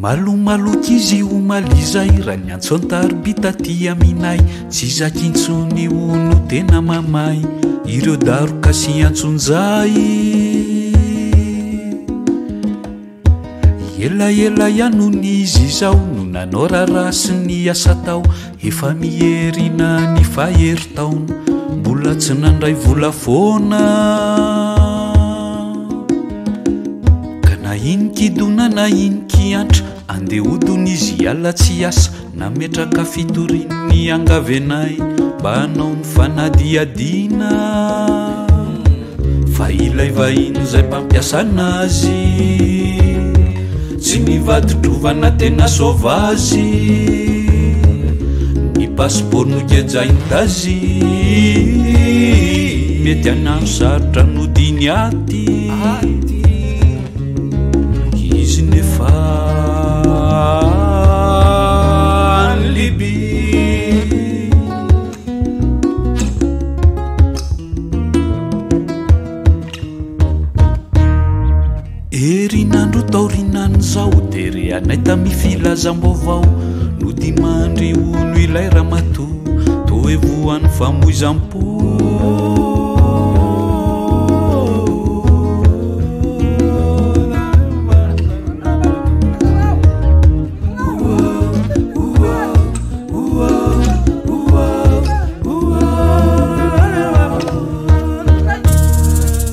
malomaloky izy io malizay raha ny antso antaribita ty aminay tsy zakintsony ono tena mamay ireo daroka sy antsonjay elaela ianony izy zao no nanao raraha sy ny asa tao efa mierina ny fahery taona mbola tsy nandray vola foana ka na inikidona na inikiantra andehodony izy ala tsy asa nametraka fitoriny angavenay mba hanao ny fanadiadiana fa ilay vahiny zay mpampiasana azy tsy mivaditrovana tena sovazy ny pasiport no kejaintazy mety anano sarotra nodiny aty izy nefa ny liby erinandro taorinany zao de re anay tamifilazam-baovao no dimandry ono ilay ramatoa toevoan'ny famoizam-po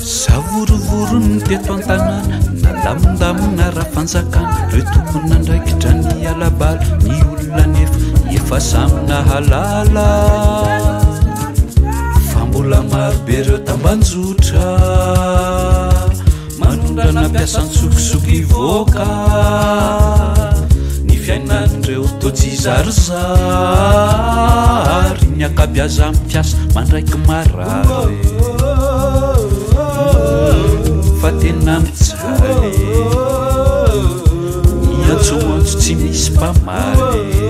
savorovoro ny teto an-tanàna nalamindamina raha fanjakana reo tompony nandraikitra ny alabala ny olona nefa efa samina halala fa mbola marobe reo tambanjotra manondrana mpiasan-tsokisoky voaka ny fiainan'ireo totsy zarizary ny akabiaza mpiasa mandraiky marary fa tena mitsaly ny antsoantso tsy misy mpamaly